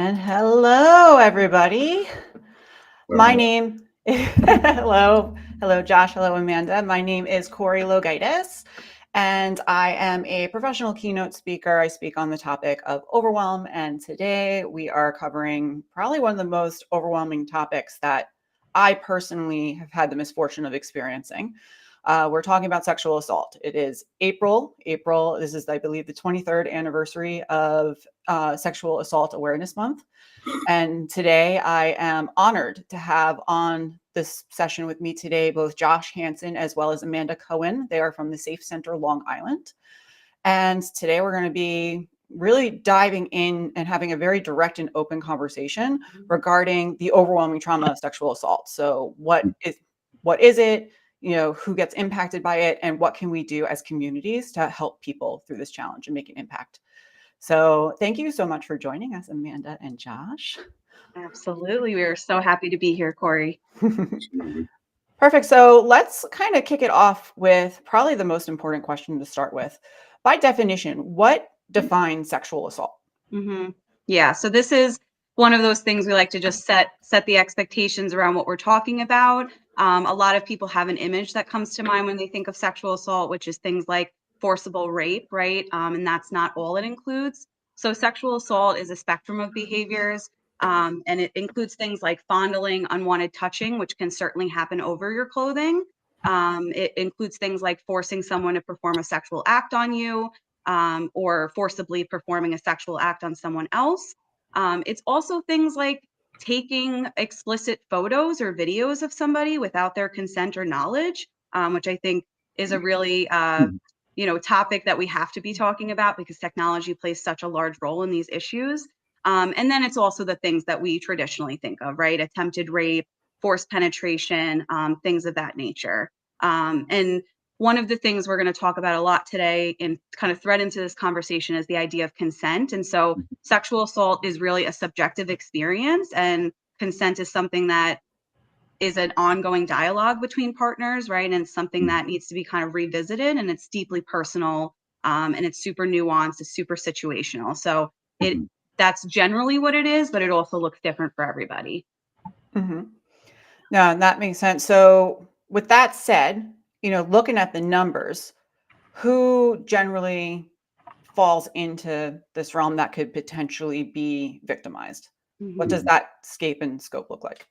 And hello, everybody. My name hello, Josh. Hello, Amanda. My name is Corrie LoGiudice, and I am a professional keynote speaker. I speak on the topic of overwhelm, and today we are covering probably one of the most overwhelming topics that I personally have had the misfortune of experiencing. We're talking about sexual assault. It is April. This is, I believe, the 23rd anniversary of Sexual Assault Awareness Month. And today I am honored to have on this session with me today both Josh Hanson as well as Amanda Cohen. They are from the Safe Center, Long Island. And today we're going to be really diving in and having a very direct and open conversation regarding the overwhelming trauma of sexual assault. So what is it? Who gets impacted by it, and what can we do as communities to help people through this challenge and make an impact? So thank you so much for joining us, Amanda and Josh. Absolutely. We are so happy to be here, Corrie. Perfect. So let's kind of kick it off with probably the most important question to start with. By definition, what defines sexual assault? Mm-hmm. Yeah. So this is one of those things we like to just set the expectations around what we're talking about. A lot of people have an image that comes to mind when they think of sexual assault, which is things like forcible rape, right? And that's not all it includes. So sexual assault is a spectrum of behaviors, and it includes things like fondling, unwanted touching, which can certainly happen over your clothing. It includes things like forcing someone to perform a sexual act on you, or forcibly performing a sexual act on someone else. It's also things like taking explicit photos or videos of somebody without their consent or knowledge, which I think is a really topic that we have to be talking about because technology plays such a large role in these issues. And then it's also the things that we traditionally think of, right? Attempted rape, forced penetration, things of that nature. And one of the things we're going to talk about a lot today and kind of thread into this conversation is the idea of consent. And so sexual assault is really a subjective experience, and consent is something that is an ongoing dialogue between partners, right? And it's something that needs to be kind of revisited, and it's deeply personal, and it's super nuanced, it's super situational. So that's generally what it is, but it also looks different for everybody. Mm-hmm. No, that makes sense. So with that said, looking at the numbers, who generally falls into this realm that could potentially be victimized? What does that scape and scope look like?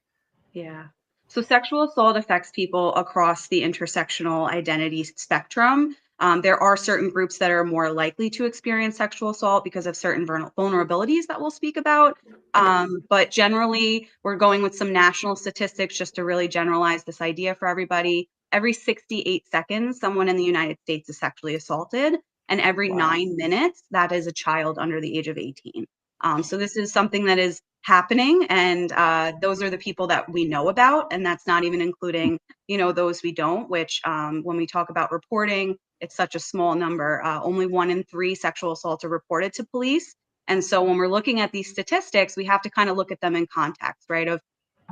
Yeah. So sexual assault affects people across the intersectional identity spectrum. There are certain groups that are more likely to experience sexual assault because of certain vulnerabilities that we'll speak about. But generally, we're going with some national statistics just to really generalize this idea for everybody. Every 68 seconds, someone in the United States is sexually assaulted, and every 9 minutes, that is a child under the age of 18. So this is something that is happening, and those are the people that we know about, and that's not even including those we don't, which when we talk about reporting, it's such a small number. Only 1 in 3 sexual assaults are reported to police. And so when we're looking at these statistics, we have to kind of look at them in context, right? Of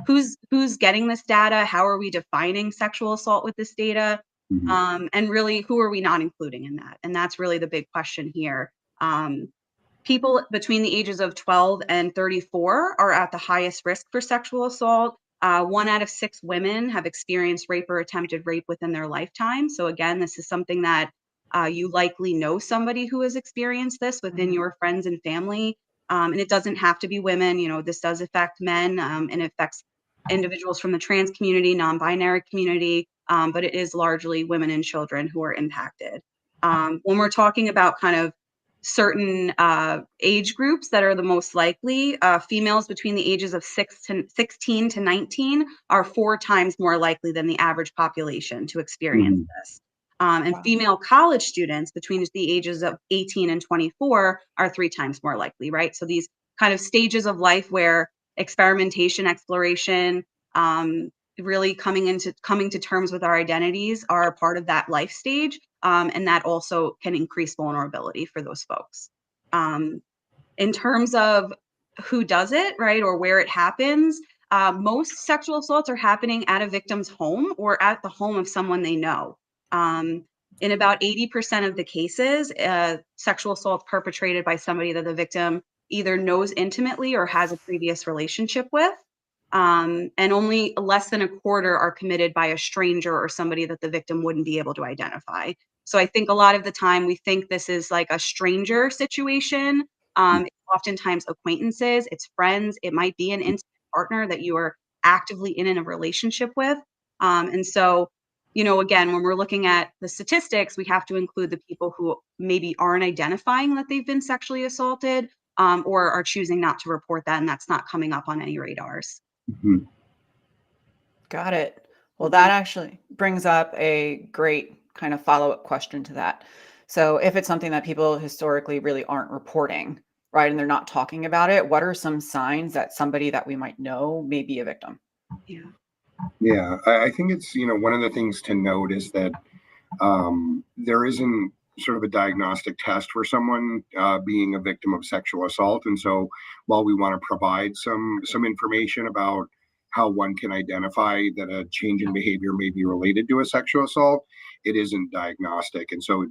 who's getting this data, how are we defining sexual assault with this data, and really who are we not including in that? And that's really the big question here. People between the ages of 12 and 34 are at the highest risk for sexual assault. 1 out of 6 women have experienced rape or attempted rape within their lifetime. So again, this is something that you likely know somebody who has experienced this within your friends and family. And it doesn't have to be women. This does affect men, and it affects individuals from the trans community, non-binary community, but it is largely women and children who are impacted. When we're talking about kind of certain age groups that are the most likely, females between the ages of 16 to 19 are 4 times more likely than the average population to experience this. And female college students between the ages of 18 and 24 are 3 times more likely, right? So these kind of stages of life where experimentation, exploration, really coming to terms with our identities are a part of that life stage. And that also can increase vulnerability for those folks. In terms of who does it, right, or where it happens, most sexual assaults are happening at a victim's home or at the home of someone they know. In about 80% of the cases, sexual assault perpetrated by somebody that the victim either knows intimately or has a previous relationship with. And only less than a quarter are committed by a stranger or somebody that the victim wouldn't be able to identify. So I think a lot of the time we think this is like a stranger situation. It's oftentimes acquaintances, it's friends, it might be an intimate partner that you are actively in a relationship with. And so, again, when we're looking at the statistics, we have to include the people who maybe aren't identifying that they've been sexually assaulted, or are choosing not to report that, and that's not coming up on any radars. Mhm. Got it. Well, that actually brings up a great kind of follow-up question to that. So if it's something that people historically really aren't reporting, right, and they're not talking about it, what are some signs that somebody that we might know may be a victim? Yeah. Yeah, I think it's, one of the things to note is that there isn't sort of a diagnostic test for someone being a victim of sexual assault. And so while we want to provide some information about how one can identify that a change in behavior may be related to a sexual assault, it isn't diagnostic. And so,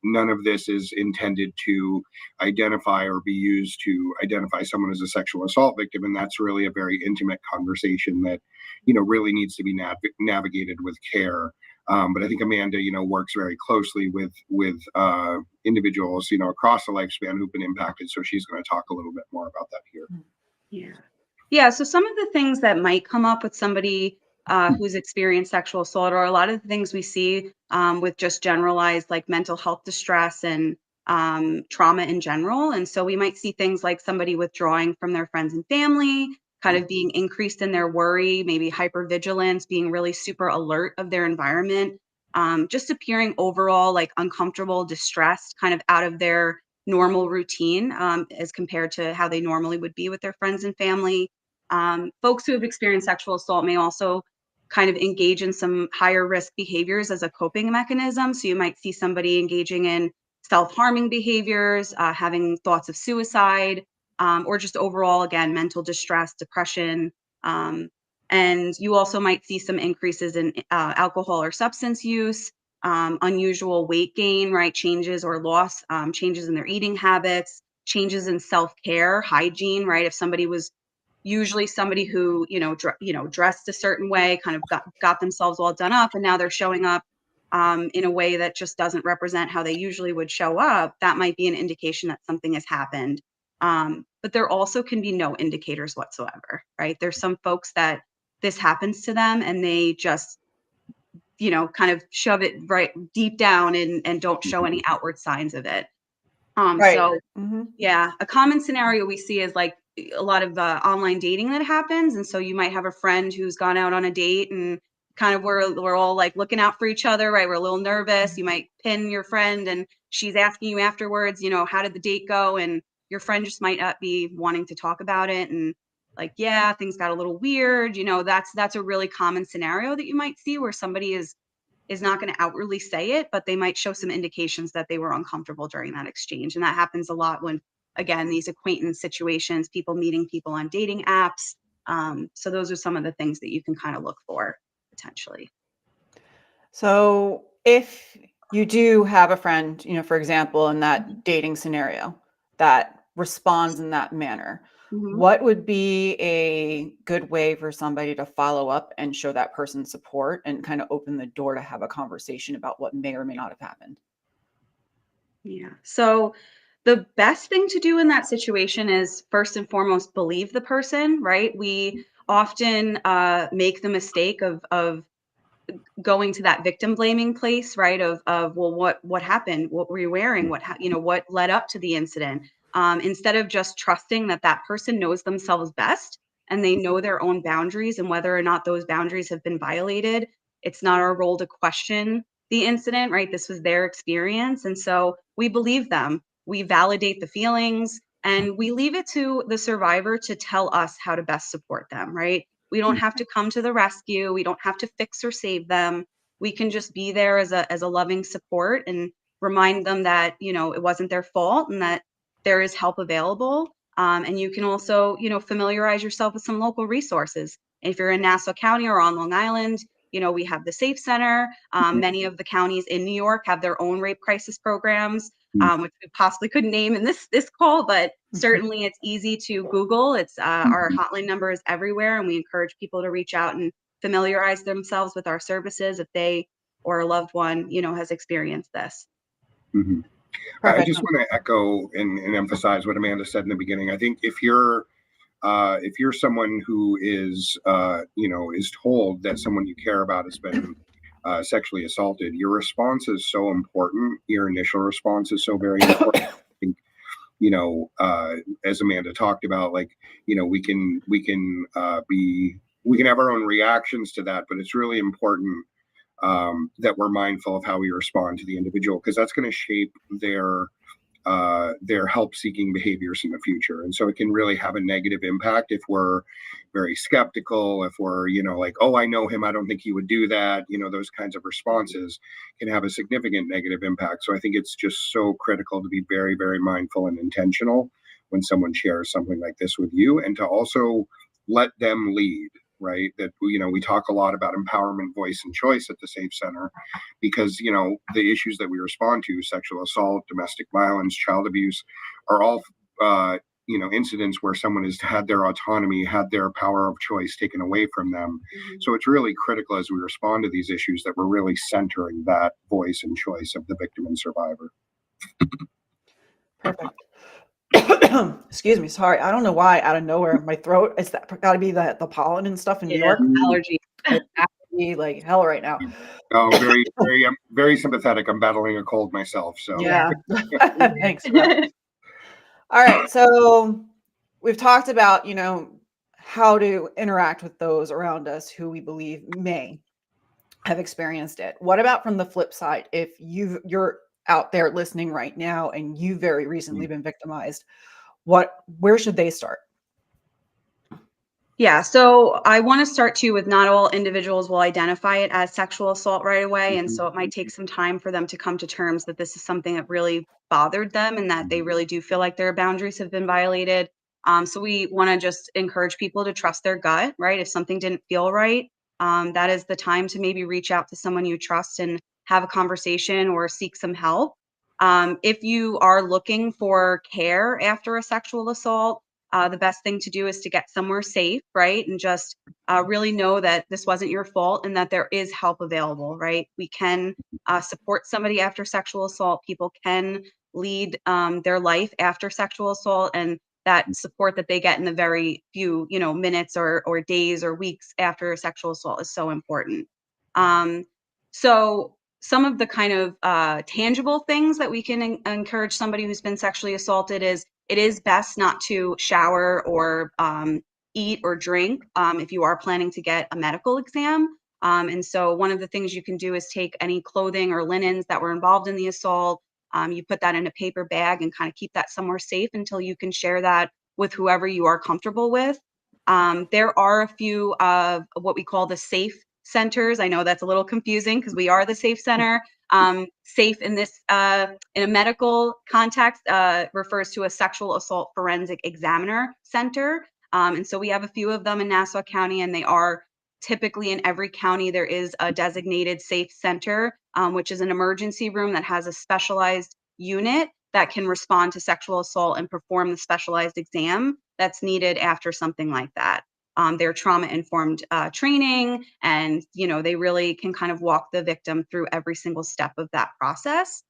none of this is intended to identify or be used to identify someone as a sexual assault victim. And that's really a very intimate conversation that, really needs to be navigated with care. But I think Amanda, works very closely with individuals, across the lifespan who've been impacted. So she's going to talk a little bit more about that here. Yeah. Yeah. So some of the things that might come up with somebody who's experienced sexual assault are a lot of the things we see with just generalized like mental health distress and trauma in general. And so we might see things like somebody withdrawing from their friends and family, kind of being increased in their worry, maybe hypervigilance, being really super alert of their environment, just appearing overall like uncomfortable, distressed, kind of out of their normal routine as compared to how they normally would be with their friends and family. Folks who have experienced sexual assault may also kind of engage in some higher risk behaviors as a coping mechanism. So you might see somebody engaging in self-harming behaviors, having thoughts of suicide, or just overall, again, mental distress, depression. And you also might see some increases in alcohol or substance use, unusual weight gain, right? Changes or loss, changes in their eating habits, changes in self-care, hygiene, right? If somebody was usually somebody who, dressed a certain way, kind of got themselves all done up, and now they're showing up in a way that just doesn't represent how they usually would show up, that might be an indication that something has happened. But there also can be no indicators whatsoever, right? There's some folks that this happens to them and they just kind of shove it right deep down and don't show any outward signs of it. Right. So yeah, a common scenario we see is like a lot of online dating that happens. And so you might have a friend who's gone out on a date and kind of we're all like looking out for each other, right? We're a little nervous. You might pin your friend and she's asking you afterwards, how did the date go? And your friend just might not be wanting to talk about it. And like, yeah, things got a little weird. That's a really common scenario that you might see where somebody is not going to outwardly say it, but they might show some indications that they were uncomfortable during that exchange. And that happens a lot when, again, these acquaintance situations, people meeting people on dating apps. So those are some of the things that you can kind of look for potentially. So if you do have a friend, for example, in that dating scenario that responds in that manner, Mhm. what would be a good way for somebody to follow up and show that person support and kind of open the door to have a conversation about what may or may not have happened? Yeah. So the best thing to do in that situation is first and foremost believe the person, right? We often make the mistake of going to that victim blaming place, right? Of well, what happened? What were you wearing? What led up to the incident? Instead of just trusting that that person knows themselves best and they know their own boundaries and whether or not those boundaries have been violated. It's not our role to question the incident, right? This was their experience, and so we believe them. We validate the feelings, and we leave it to the survivor to tell us how to best support them, right? We don't have to come to the rescue. We don't have to fix or save them. We can just be there as a loving support and remind them that, it wasn't their fault and that there is help available. And you can also, familiarize yourself with some local resources. If you're in Nassau County or on Long Island, we have the Safe Center. Many of the counties in New York have their own rape crisis programs, which we possibly couldn't name in this call, but Certainly, it's easy to Google. It's our hotline number is everywhere, and we encourage people to reach out and familiarize themselves with our services if they or a loved one, has experienced this. Mm-hmm. I just want to echo and emphasize what Amanda said in the beginning. I think if you're someone who is is told that someone you care about has been sexually assaulted, your response is so important. Your initial response is so very important. I think, as Amanda talked about, we can have our own reactions to that, but it's really important that we're mindful of how we respond to the individual, because that's going to shape their help-seeking behaviors in the future. And so it can really have a negative impact if we're very skeptical, if we're, oh, I know him, I don't think he would do that. Those kinds of responses can have a significant negative impact. So I think it's just so critical to be very, very mindful and intentional when someone shares something like this with you, and to also let them lead. Right, that we talk a lot about empowerment, voice, and choice at the Safe Center, because the issues that we respond to, sexual assault, domestic violence, child abuse, are all incidents where someone has had their autonomy, had their power of choice taken away from them. Mm-hmm. So it's really critical as we respond to these issues that we're really centering that voice and choice of the victim and survivor. Perfect. Excuse me, sorry. I don't know why out of nowhere my throat, it's got to be the pollen and stuff in New York. Allergy. It's actually like hell right now. Oh, very, very, I'm very sympathetic. I'm battling a cold myself. So yeah. Thanks. All right. So we've talked about, how to interact with those around us who we believe may have experienced it. What about from the flip side? If you're out there listening right now and you've very recently been victimized, where should they start? Yeah, so I want to start too with not all individuals will identify it as sexual assault right away. And so it might take some time for them to come to terms that this is something that really bothered them and that they really do feel like their boundaries have been violated. So we want to just encourage people to trust their gut, right? If something didn't feel right, that is the time to maybe reach out to someone you trust and have a conversation or seek some help. If you are looking for care after a sexual assault, the best thing to do is to get somewhere safe, right? And just really know that this wasn't your fault and that there is help available, right? We can support somebody after sexual assault. People can lead their life after sexual assault, and that support that they get in the very few, minutes or days or weeks after sexual assault is so important. So some of the kind of tangible things that we can encourage somebody who's been sexually assaulted is it is best not to shower or eat or drink if you are planning to get a medical exam. And so one of the things you can do is take any clothing or linens that were involved in the assault. You put that in a paper bag and kind of keep that somewhere safe until you can share that with whoever you are comfortable with. There are a few of what we call the safe centers. I know that's a little confusing because we are the Safe Center. Safe in this, in a medical context, refers to a sexual assault forensic examiner center. And so we have a few of them in Nassau County, and they are typically in every county. There is a designated safe center, which is an emergency room that has a specialized unit that can respond to sexual assault and perform the specialized exam that's needed after something like that. They're trauma-informed training, and they really can kind of walk the victim through every single step of that process.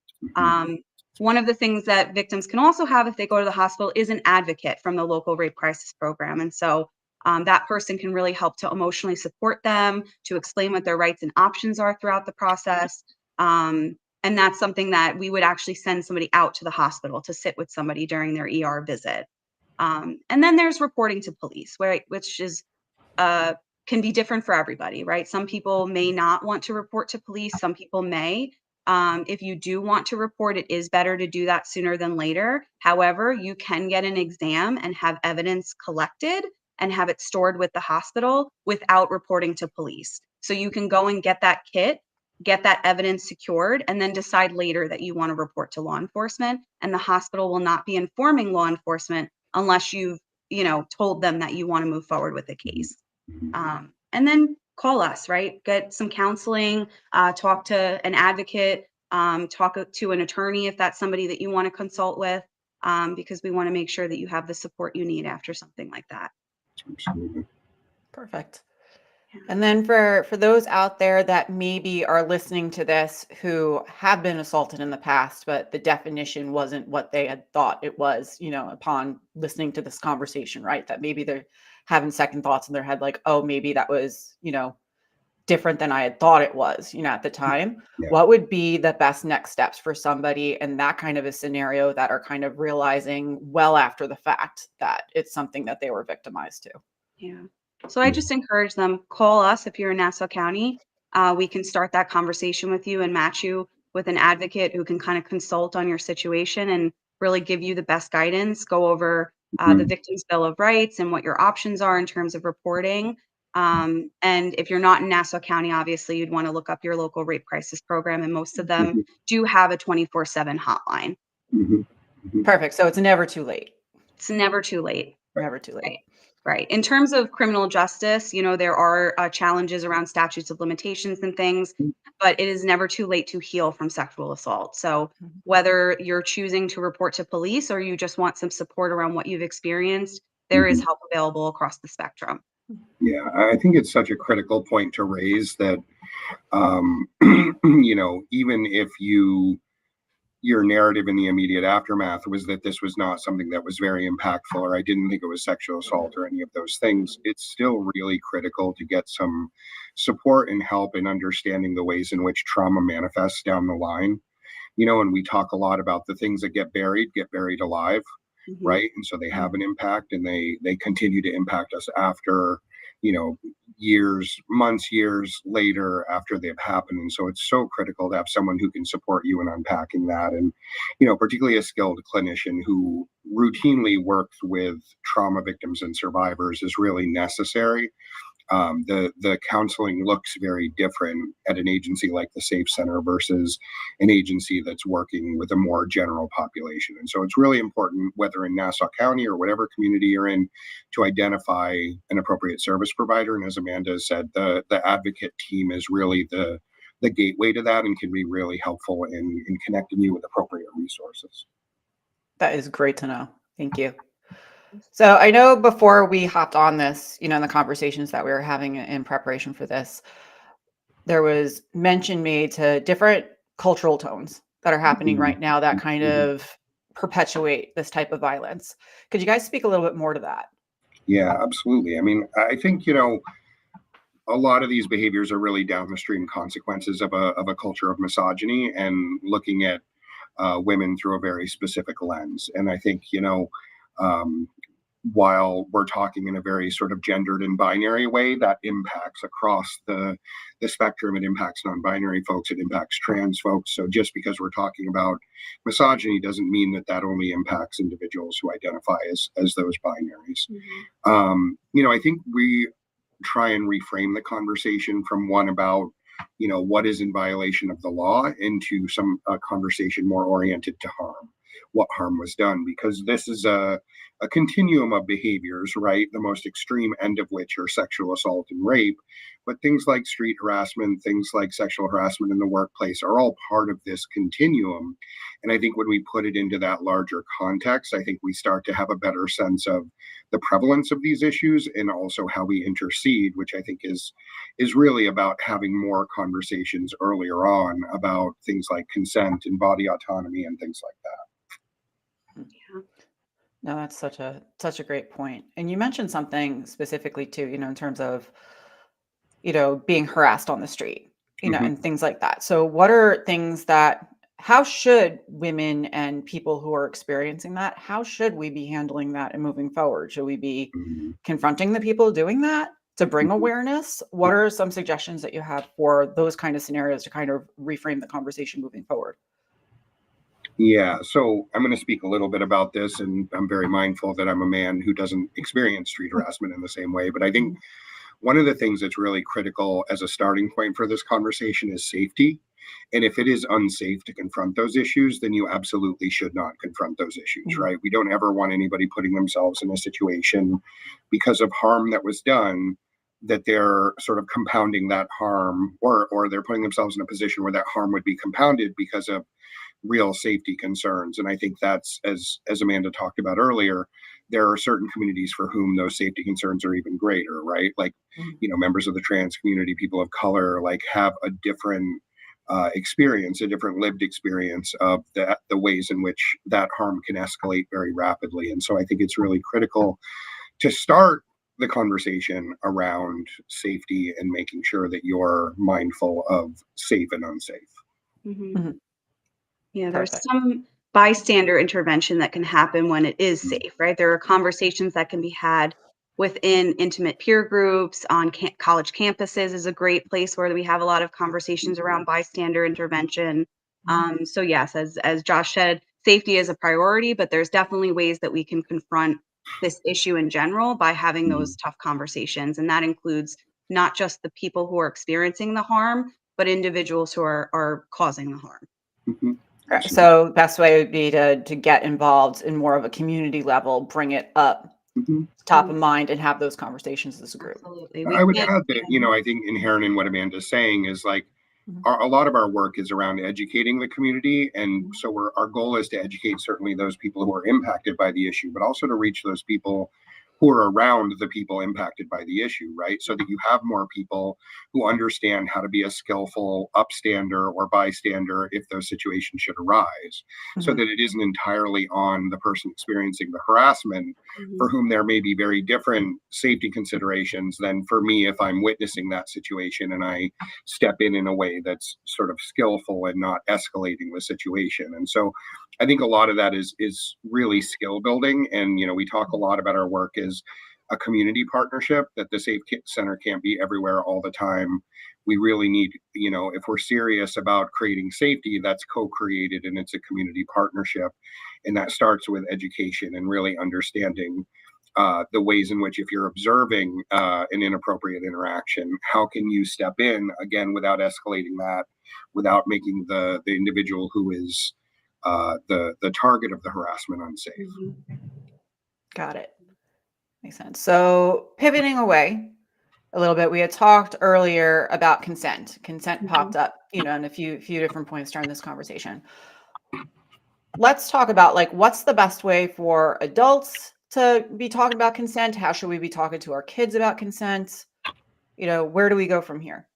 One of the things that victims can also have if they go to the hospital is an advocate from the local rape crisis program. And so that person can really help to emotionally support them, to explain what their rights and options are throughout the process. And that's something that we would actually send somebody out to the hospital to sit with somebody during their ER visit. And then there's reporting to police, which is can be different for everybody, right? Some people may not want to report to police. Some people may. If you do want to report, it is better to do that sooner than later. However, you can get an exam and have evidence collected and have it stored with the hospital without reporting to police. So you can go and get that kit, get that evidence secured, and then decide later that you want to report to law enforcement. And the hospital will not be informing law enforcement unless you've told them that you want to move forward with the case. And then call us, right? Get some counseling, talk to an advocate, talk to an attorney if that's somebody that you want to consult with. because we want to make sure that you have the support you need after something like that. Absolutely. Perfect. Yeah. And then for those out there that maybe are listening to this who have been assaulted in the past, but the definition wasn't what they had thought it was, upon listening to this conversation, right? That maybe they're having second thoughts in their head, like, oh, maybe that was, different than I had thought it was, at the time. Yeah. What would be the best next steps for somebody in that kind of a scenario that are kind of realizing well after the fact that it's something that they were victimized to? Yeah. So I just encourage them, call us if you're in Nassau County. We can start that conversation with you and match you with an advocate who can kind of consult on your situation and really give you the best guidance, go over the Victim's Bill of Rights and what your options are in terms of reporting. And if you're not in Nassau County, obviously you'd want to look up your local rape crisis program, and most of them do have a 24/7 hotline. Perfect. So it's never too late. It's never too late. Never too late. Right. In terms of criminal justice, there are challenges around statutes of limitations and things, but it is never too late to heal from sexual assault. So whether you're choosing to report to police or you just want some support around what you've experienced, there is help available across the spectrum. Yeah, I think it's such a critical point to raise that, even if your narrative in the immediate aftermath was that this was not something that was very impactful, or I didn't think it was sexual assault or any of those things, it's still really critical to get some support and help in understanding the ways in which trauma manifests down the line. And we talk a lot about the things that get buried alive, right? And so they have an impact, and they continue to impact us after, months, years later after they've happened. And so it's so critical to have someone who can support you in unpacking that. And, particularly a skilled clinician who routinely works with trauma victims and survivors is really necessary. The counseling looks very different at an agency like the Safe Center versus an agency that's working with a more general population. And so it's really important, whether in Nassau County or whatever community you're in, to identify an appropriate service provider. And as Amanda said, the advocate team is really the gateway to that and can be really helpful in connecting you with appropriate resources. That is great to know. Thank you. So I know before we hopped on this, in the conversations that we were having in preparation for this, there was mention made to different cultural tones that are happening right now that kind of perpetuate this type of violence. Could you guys speak a little bit more to that? Yeah, absolutely. I mean, I think, a lot of these behaviors are really downstream consequences of a culture of misogyny and looking at women through a very specific lens. And I think, while we're talking in a very sort of gendered and binary way, that impacts across the spectrum. It impacts non-binary folks. It impacts trans folks. So just because we're talking about misogyny doesn't mean that only impacts individuals who identify as those binaries. I think we try and reframe the conversation from one about what is in violation of the law into a conversation more oriented to harm, what harm was done, because this is a continuum of behaviors, right? The most extreme end of which are sexual assault and rape, but things like street harassment, things like sexual harassment in the workplace are all part of this continuum. And I think when we put it into that larger context, I think we start to have a better sense of the prevalence of these issues and also how we intercede, which I think is really about having more conversations earlier on about things like consent and body autonomy and things like that. Yeah. No, that's such a great point. And you mentioned something specifically too, in terms of, being harassed on the street, and things like that. So what are things how should women and people who are experiencing that, how should we be handling that and moving forward? Should we be confronting the people doing that to bring awareness? What are some suggestions that you have for those kind of scenarios to kind of reframe the conversation moving forward? Yeah, so I'm going to speak a little bit about this, and I'm very mindful that I'm a man who doesn't experience street harassment in the same way. But I think one of the things that's really critical as a starting point for this conversation is safety. And if it is unsafe to confront those issues, then you absolutely should not confront those issues, right? We don't ever want anybody putting themselves in a situation because of harm that was done, that they're sort of compounding that harm, or they're putting themselves in a position where that harm would be compounded because of real safety concerns. And I think that's, as Amanda talked about earlier, there are certain communities for whom those safety concerns are even greater, right? Like, members of the trans community, people of color, like have a different experience, a different lived experience of the ways in which that harm can escalate very rapidly. And so I think it's really critical to start the conversation around safety and making sure that you're mindful of safe and unsafe. Yeah, there's Perfect. some bystander intervention that can happen when it is safe, right? There are conversations that can be had within intimate peer groups, on college campuses is a great place where we have a lot of conversations around bystander intervention. So yes, as Josh said, safety is a priority, but there's definitely ways that we can confront this issue in general by having those tough conversations. And that includes not just the people who are experiencing the harm, but individuals who are causing the harm. So best way would be to get involved in more of a community level, bring it up top of mind, and have those conversations as a group. Absolutely. I would add that, I think inherent in what Amanda's saying is like, a lot of our work is around educating the community. And so our goal is to educate certainly those people who are impacted by the issue, but also to reach those people who are around the people impacted by the issue, right? So that you have more people who understand how to be a skillful upstander or bystander if those situations should arise, so that it isn't entirely on the person experiencing the harassment, for whom there may be very different safety considerations than for me if I'm witnessing that situation and I step in a way that's sort of skillful and not escalating the situation. And so I think a lot of that is really skill building. And, we talk a lot about our work as a community partnership, that the Safe Center can't be everywhere all the time. We really need, if we're serious about creating safety, that's co-created and it's a community partnership. And that starts with education and really understanding the ways in which, if you're observing an inappropriate interaction, how can you step in, again, without escalating that, without making the individual who is the target of the harassment unsafe. Got it. Makes sense. So pivoting away a little bit, we had talked earlier about consent. Consent popped up, in a few different points during this conversation. Let's talk about what's the best way for adults to be talking about consent? How should we be talking to our kids about consent? Where do we go from here?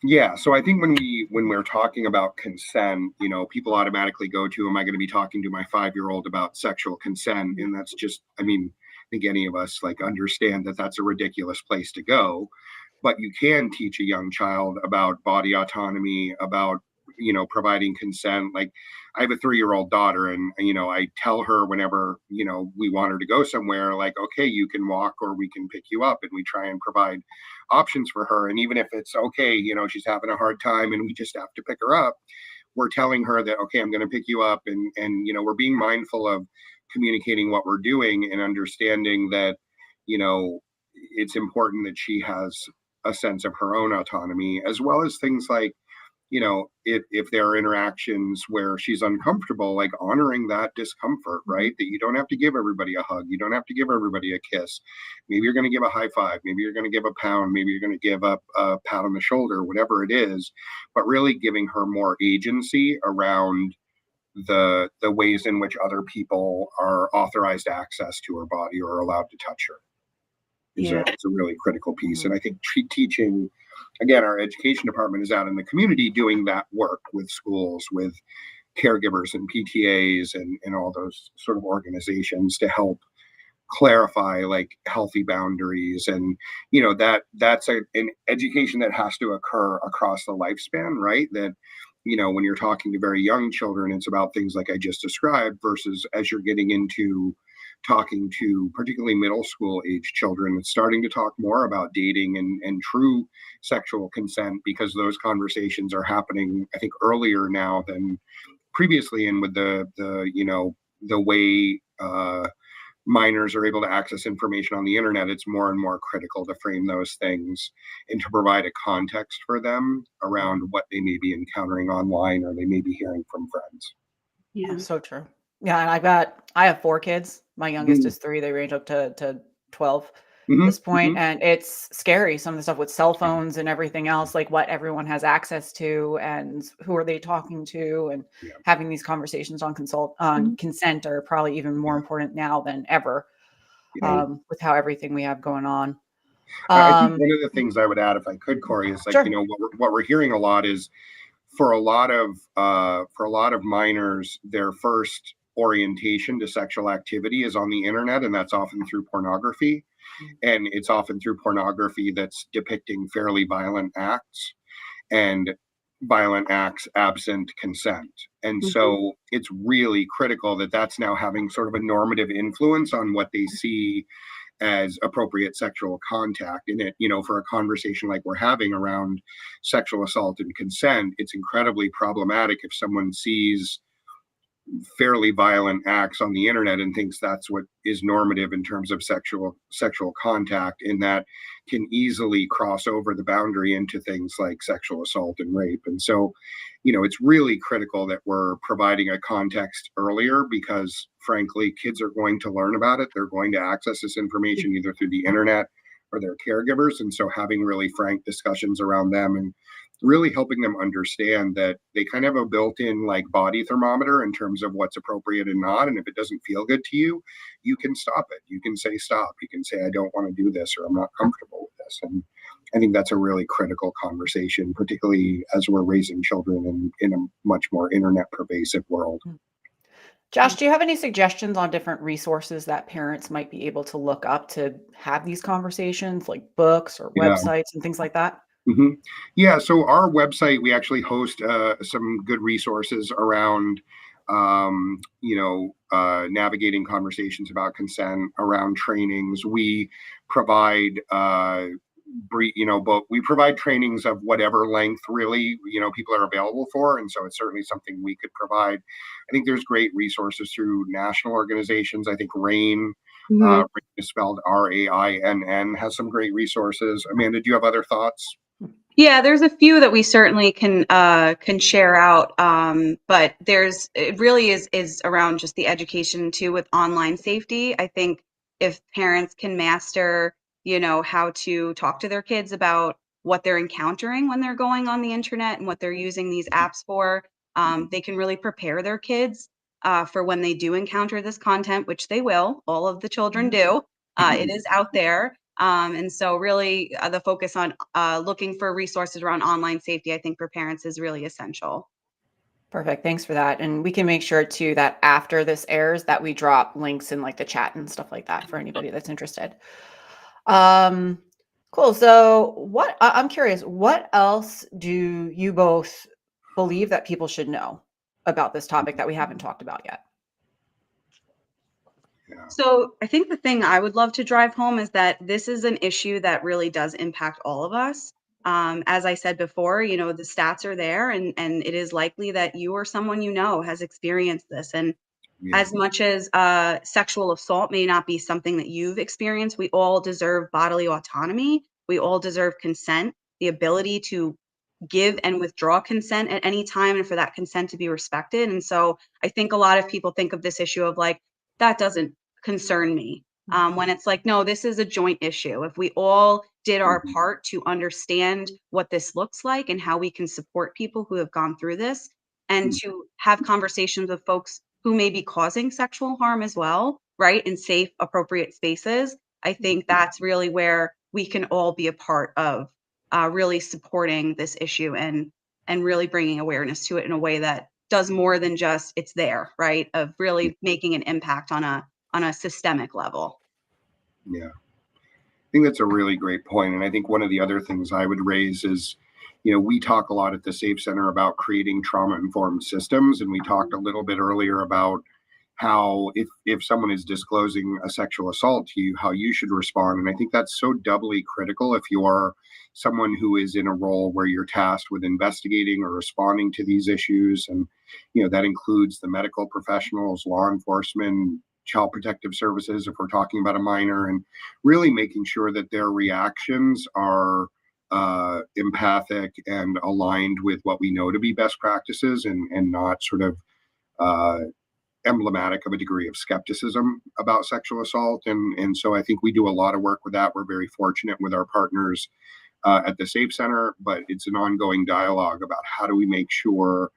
Yeah. So I think when we're talking about consent, people automatically go to, am I going to be talking to my 5-year-old about sexual consent? And that's just, I think any of us understand that that's a ridiculous place to go. But you can teach a young child about body autonomy, about providing consent. Like, I have a 3-year-old daughter, and I tell her whenever we want her to go somewhere, like, okay, you can walk or we can pick you up, and we try and provide options for her. And even if it's okay, she's having a hard time and we just have to pick her up, we're telling her that, okay, I'm going to pick you up, and we're being mindful of communicating what we're doing and understanding that it's important that she has a sense of her own autonomy, as well as things like, if there are interactions where she's uncomfortable, like honoring that discomfort, right? That you don't have to give everybody a hug. You don't have to give everybody a kiss. Maybe you're going to give a high five. Maybe you're going to give a pound. Maybe you're going to give a pat on the shoulder, whatever it is, but really giving her more agency around the ways in which other people are authorized access to her body or allowed to touch her. It's a really critical piece. And I think teaching, again, our education department is out in the community doing that work with schools, with caregivers and PTAs and all those sort of organizations to help clarify healthy boundaries. And that's an education that has to occur across the lifespan, right? That when you're talking to very young children, it's about things like I just described, versus as you're getting into talking to particularly middle school age children, it's starting to talk more about dating and true sexual consent, because those conversations are happening, I think, earlier now than previously. And with the way minors are able to access information on the internet, it's more and more critical to frame those things and to provide a context for them around what they may be encountering online or they may be hearing from friends. Yeah, so true. Yeah, and I have 4 kids. My youngest is 3. They range up to 12. this point, and it's scary, some of the stuff with cell phones and everything else, like what everyone has access to and who are they talking to, and Yeah. having these conversations on consent are probably even more important now than ever, with how everything we have going on. I think one of the things I would add, if I could, Corey, is like, Sure. what we're hearing a lot is for a lot of minors, their first orientation to sexual activity is on the internet, and that's often through pornography. And it's often through pornography that's depicting fairly violent acts and violent acts absent consent. And so it's really critical that that's now having sort of a normative influence on what they see as appropriate sexual contact in it. For a conversation like we're having around sexual assault and consent, it's incredibly problematic if someone sees fairly violent acts on the internet and thinks that's what is normative in terms of sexual contact, and that can easily cross over the boundary into things like sexual assault and rape. And so it's really critical that we're providing a context earlier, because frankly, kids are going to learn about it. They're going to access this information either through the internet or their caregivers. And so having really frank discussions around them and really helping them understand that they kind of have a built-in like body thermometer in terms of what's appropriate and not. And if it doesn't feel good to you, you can stop it. You can say stop. You can say, I don't want to do this, or I'm not comfortable with this. And I think that's a really critical conversation, particularly as we're raising children in a much more internet pervasive world. Josh, do you have any suggestions on different resources that parents might be able to look up to have these conversations, like books or Yeah. websites and things like that? Yeah, so our website, we actually host some good resources around, navigating conversations about consent, around trainings. We provide, but we provide trainings of whatever length really, people are available for. And so it's certainly something we could provide. I think there's great resources through national organizations. I think RAINN, RAINN is spelled RAINN, has some great resources. Amanda, do you have other thoughts? Yeah, there's a few that we certainly can share out, but it really is around just the education too with online safety. I think if parents can master, how to talk to their kids about what they're encountering when they're going on the internet and what they're using these apps for, they can really prepare their kids for when they do encounter this content, which they will. All of the children do. It is out there. And so really the focus on looking for resources around online safety, I think for parents is really essential. Perfect. Thanks for that. And we can make sure too that after this airs that we drop links in like the chat and stuff like that for anybody that's interested. Cool. So I'm curious, what else do you both believe that people should know about this topic that we haven't talked about yet? So I think the thing I would love to drive home is that this is an issue that really does impact all of us. As I said before, the stats are there, and it is likely that you or someone has experienced this. And as much as sexual assault may not be something that you've experienced, we all deserve bodily autonomy. We all deserve consent, the ability to give and withdraw consent at any time, and for that consent to be respected. And so I think a lot of people think of this issue of like, that doesn't concern me. When it's like, no, this is a joint issue. If we all did our part to understand what this looks like and how we can support people who have gone through this, and to have conversations with folks who may be causing sexual harm as well, right, in safe, appropriate spaces, I think that's really where we can all be a part of really supporting this issue and really bringing awareness to it in a way that does more than just it's there, right, of really making an impact on a systemic level. Yeah, I think that's a really great point. And I think one of the other things I would raise is, we talk a lot at the Safe Center about creating trauma-informed systems. And we talked a little bit earlier about how if someone is disclosing a sexual assault to you, how you should respond. And I think that's so doubly critical if you're someone who is in a role where you're tasked with investigating or responding to these issues. And, that includes the medical professionals, law enforcement, child protective services, if we're talking about a minor, and really making sure that their reactions are empathic and aligned with what we know to be best practices, and not sort of emblematic of a degree of skepticism about sexual assault. And so I think we do a lot of work with that. We're very fortunate with our partners at the Safe Center, but it's an ongoing dialogue about how do we make sure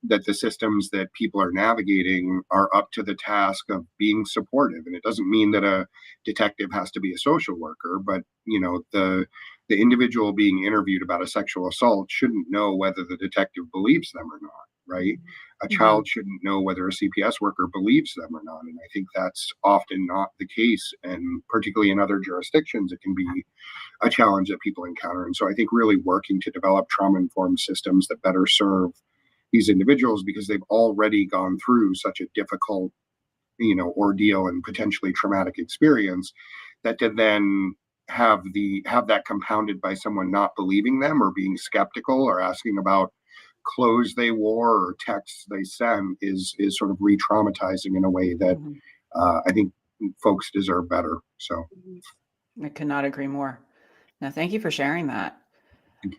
that the systems that people are navigating are up to the task of being supportive. And it doesn't mean that a detective has to be a social worker, but the individual being interviewed about a sexual assault shouldn't know whether the detective believes them or not, right? A child shouldn't know whether a CPS worker believes them or not. And I think that's often not the case. And particularly in other jurisdictions, it can be a challenge that people encounter. And so I think really working to develop trauma-informed systems that better serve these individuals, because they've already gone through such a difficult, ordeal and potentially traumatic experience, that to then have that compounded by someone not believing them or being skeptical or asking about clothes they wore or texts they sent is sort of re-traumatizing in a way that I think folks deserve better. So I could not agree more. No, thank you for sharing that.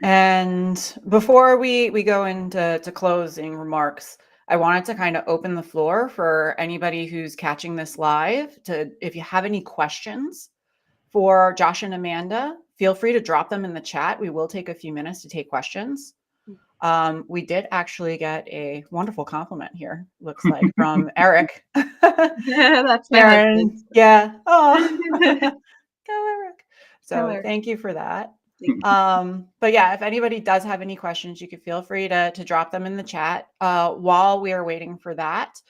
And before we go into closing remarks, I wanted to kind of open the floor for anybody who's catching this live if you have any questions for Josh and Amanda, feel free to drop them in the chat. We will take a few minutes to take questions. We did actually get a wonderful compliment here, looks like, from Eric. Yeah, that's my Aaron. husband. Yeah. Oh, go Eric. So Go, Eric. Thank you for that. But yeah, if anybody does have any questions, you can feel free to drop them in the chat. While we are waiting for that,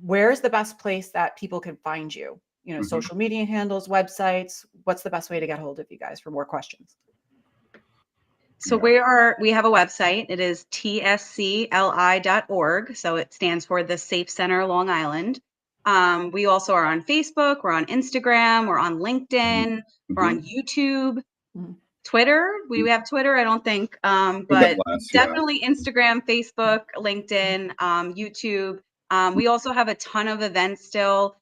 where's the best place that people can find you? Social media handles, websites. What's the best way to get hold of you guys for more questions? So we have a website. It is tscli.org. So it stands for the Safe Center Long Island. We also are on Facebook. We're on Instagram. We're on LinkedIn. We're on YouTube. Twitter. We have Twitter, I don't think, but definitely Instagram, Facebook, LinkedIn, YouTube. We also have a ton of events still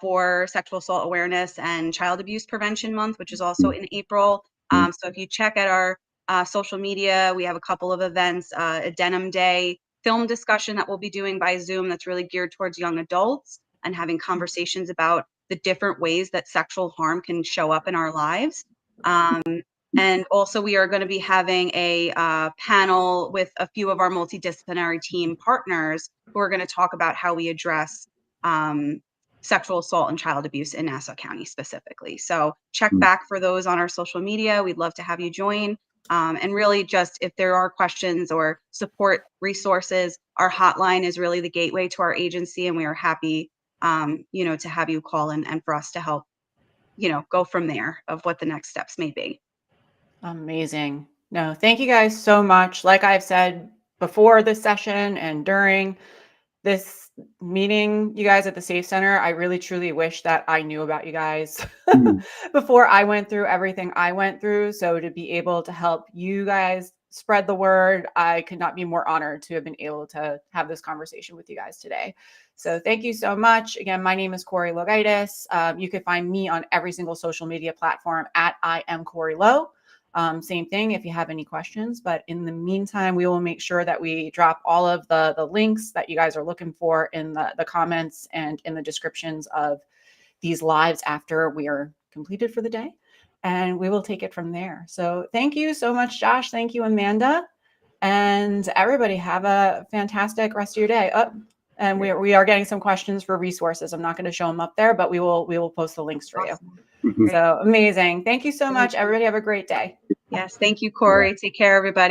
for Sexual Assault Awareness and Child Abuse Prevention Month, which is also in April. So if you check at our social media, we have a couple of events, a Denim Day film discussion that we'll be doing by Zoom that's really geared towards young adults and having conversations about the different ways that sexual harm can show up in our lives. And also we are going to be having a panel with a few of our multidisciplinary team partners who are going to talk about how we address sexual assault and child abuse in Nassau County specifically. So check back for those on our social media. We'd love to have you join. And really just if there are questions or support resources, our hotline is really the gateway to our agency. And we are happy, to have you call and for us to help, go from there of what the next steps may be. Amazing. No, thank you guys so much. Like I've said before this session and during this meeting, you guys at the Safe Center, I really truly wish that I knew about you guys before I went through everything I went through. So to be able to help you guys spread the word, I could not be more honored to have been able to have this conversation with you guys today. So thank you so much. Again, my name is Corrie LoGiudice. You can find me on every single social media platform at I am Corrie Lo. Same thing if you have any questions, but in the meantime, we will make sure that we drop all of the links that you guys are looking for in the comments and in the descriptions of these lives after we are completed for the day, and we will take it from there. So thank you so much, Josh. Thank you, Amanda, and everybody have a fantastic rest of your day. And we are getting some questions for resources. I'm not going to show them up there, but we will post the links for you. So amazing. Thank you so much. Everybody have a great day. Yes. Thank you, Corrie. Take care, everybody.